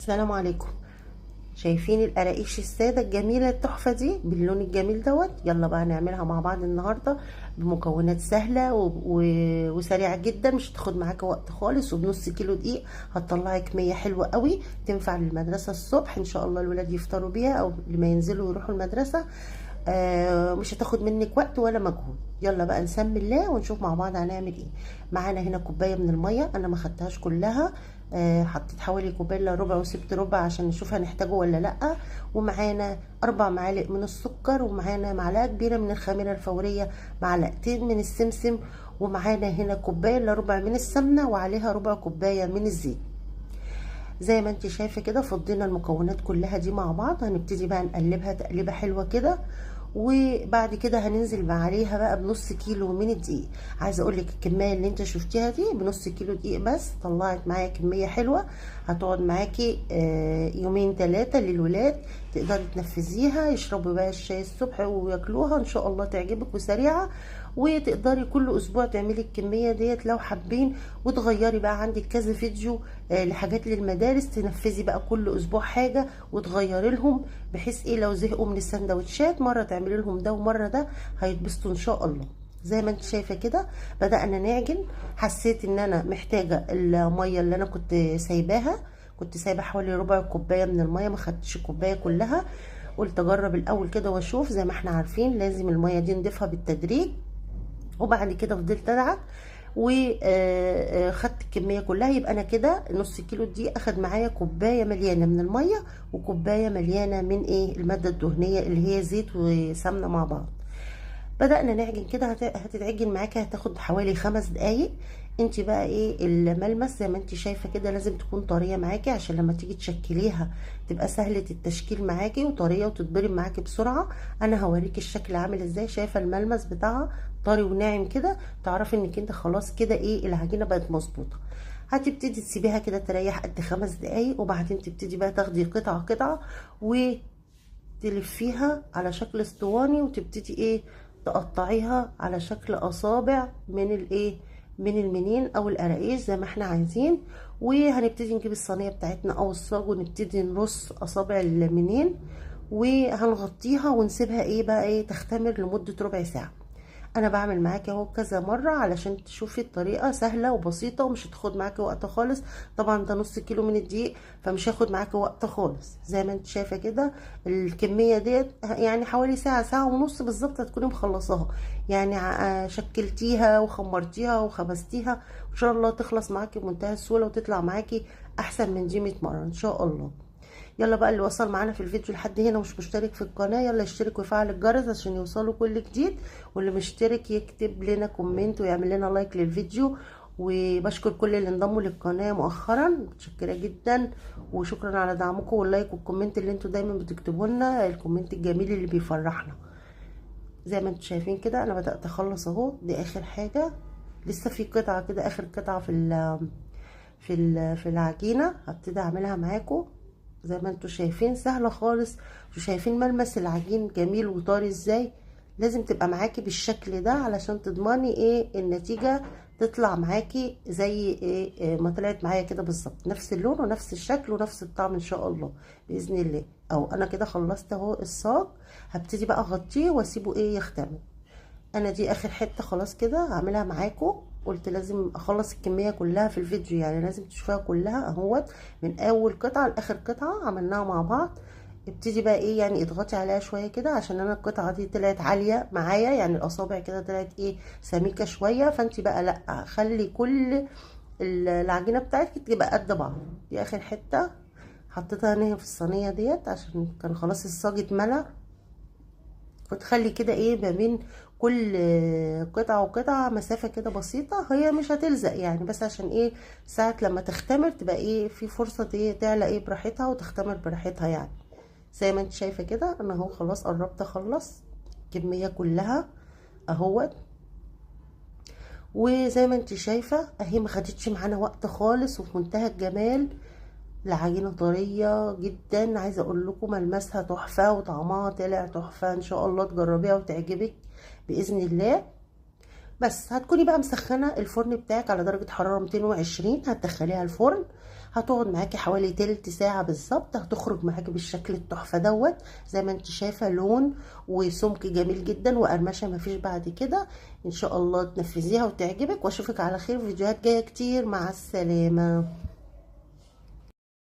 السلام عليكم. شايفين القراقيش الساده الجميله التحفه دي باللون الجميل دوت؟ يلا بقى نعملها مع بعض النهارده بمكونات سهله وسريعه جدا، مش هتاخد معاك وقت خالص، وبنص كيلو دقيق هتطلعي كميه حلوه قوي تنفع للمدرسه الصبح ان شاء الله الولاد يفطروا بيها او لما ينزلوا يروحوا المدرسه. مش هتاخد منك وقت ولا مجهود. يلا بقى نسمي الله ونشوف مع بعض هنعمل ايه. معانا هنا كوبايه من الميه، انا ما خدتهاش كلها، حطيت حوالي كوبايه الا ربع وسبت ربع عشان نشوف هنحتاجه ولا لا. ومعانا 4 معالق من السكر، ومعانا معلقه كبيره من الخميره الفوريه، معلقتين من السمسم، ومعانا هنا كوبايه الا ربع من السمنه وعليها ربع كوبايه من الزيت. زي ما انت شايفه كده فضينا المكونات كلها دي مع بعض، هنبتدي بقى نقلبها تقليبه حلوه كده، وبعد كده هننزل عليها بقى بنص كيلو من الدقيق. عايزه اقول لك الكميه اللي انت شفتيها دي بنص كيلو دقيق بس طلعت معايا كميه حلوه هتقعد معاكي يومين 3 للولاد، تقدري تنفذيها يشربوا بقى الشاي الصبح وياكلوها ان شاء الله تعجبك وسريعه. وتقدري كل اسبوع تعملي الكميه ديت لو حابين، وتغيري بقى عندك كذا فيديو لحاجات للمدارس، تنفذي بقى كل اسبوع حاجه وتغيري لهم، بحيث ايه لو زهقوا من السندوتشات مره تعملي لهم ده ومره ده، هيتبسطوا ان شاء الله. زي ما انت شايفه كده بدأنا نعجن. حسيت ان انا محتاجه الميه اللي انا كنت سايباها، كنت سايبه حوالي ربع كوبايه من الميه، ما خدتش الكوبايه كلها، قلت اجرب الاول كده واشوف. زي ما احنا عارفين لازم الميه دي نضيفها بالتدريج، وبعد كده فضلت ادعك وخدت الكميه كلها. يبقى انا كده نص كيلو دي اخد معايا كوبايه مليانه من الميه وكوبايه مليانه من ايه الماده الدهنيه اللي هي زيت وسمنه مع بعض. بدأنا نعجن كده، هتتعجن معاكي هتاخد حوالي 5 دقايق. انت بقى ايه الملمس زي ما انت شايفه كده لازم تكون طريه معاكي عشان لما تيجي تشكليها تبقى سهله التشكيل معاكي وطريه وتتضرب معاكي بسرعه. انا هوريكي الشكل عامل ازاي. شايفه الملمس بتاعها طري وناعم كده، تعرفي انك انت خلاص كده ايه العجينه بقت مظبوطه. هتبتدي تسيبيها كده تريح قد 5 دقايق، وبعدين تبتدي بقى تاخدي قطعه قطعه وتلفيها على شكل اسطواني، وتبتدي ايه تقطعيها على شكل اصابع من الايه من المنين او القراقيش زي ما احنا عايزين. وهنبتدي نجيب الصينيه بتاعتنا او الصاج ونبتدي نرص اصابع المنين، وهنغطيها ونسيبها ايه بقى ايه تختمر لمده ربع ساعه. انا بعمل معاكي اهو كذا مره علشان تشوفي الطريقه سهله وبسيطه ومش هتاخد معاكي وقت خالص. طبعا ده نص كيلو من الدقيق فمش هاخد معاكي وقت خالص. زي ما انت شايفه كده الكميه ديت يعني حوالي ساعه ساعه ونص بالظبط هتكوني مخلصاها. يعني شكلتيها وخمرتيها وخبزتيها ان شاء الله تخلص معاكي بمنتهى السهوله وتطلع معاكي احسن من دي 100 مره ان شاء الله. يلا بقى اللي وصل معانا في الفيديو لحد هنا ومش مشترك في القناة يلا يشترك ويفعل الجرس عشان يوصله كل جديد، واللي مشترك يكتب لنا كومنت ويعمل لنا لايك للفيديو. وبشكر كل اللي انضموا للقناة مؤخرا، متشكرة جدا وشكرا على دعمكم واللايك والكومنت اللي انتوا دايما بتكتبوا لنا، الكومنت الجميل اللي بيفرحنا. زي ما انتوا شايفين كده انا بدأت اخلص اهو، دي اخر حاجة، لسه في قطعة كده اخر قطعة في العجينة هبتدي اعملها معاكم. زي ما انتوا شايفين سهله خالص، انتوا شايفين ملمس العجين جميل وطري ازاي. لازم تبقى معاكي بالشكل ده علشان تضمني ايه النتيجه تطلع معاكي زي إيه ما طلعت معايا كده بالظبط، نفس اللون ونفس الشكل ونفس الطعم ان شاء الله باذن الله. او انا كده خلصت اهو الصاج، هبتدي بقى اغطيه واسيبه ايه يختمر. انا دي اخر حته خلاص كده هعملها معاكم، قلت لازم اخلص الكميه كلها في الفيديو، يعني لازم تشوفوها كلها اهوت من اول قطعه لاخر قطعه عملناها مع بعض. ابتدي بقى ايه يعني اضغطي عليها شويه كده عشان انا القطعه دي طلعت عاليه معايا، يعني الاصابع كده طلعت ايه سميكه شويه، فانت بقى لا خلي كل العجينه بتاعتك تبقى قد بعض. دي اخر حته حطيتها هنا في الصينيه ديت عشان كان خلاص الصاج اتملى، وتخلي كده ايه ما بين كل قطعة وقطعة مسافة كده بسيطة، هي مش هتلزق يعني بس عشان ايه ساعة لما تختمر تبقى ايه في فرصة ايه تعلى ايه براحتها وتختمر براحتها يعني. زي ما انت شايفة كده انا اهو خلاص قربت اخلص الكمية كلها اهوت. وزي ما انت شايفة اهي ما خدتش معانا وقت خالص وفي منتهى الجمال. العجينه طريه جدا، عايزه اقول لكم ملمسها تحفه وطعمها طلع تحفه، ان شاء الله تجربيها وتعجبك باذن الله. بس هتكوني بقى مسخنه الفرن بتاعك على درجه حراره 220، هتدخليها الفرن هتقعد معاكي حوالي تلت ساعة بالظبط، هتخرج معاكي بالشكل التحفة دوت. زي ما انت شايفة لون وسمك جميل جدا وقرمشة مفيش بعد كده. ان شاء الله تنفذيها وتعجبك، واشوفك على خير في فيديوهات جاية كتير. مع السلامة.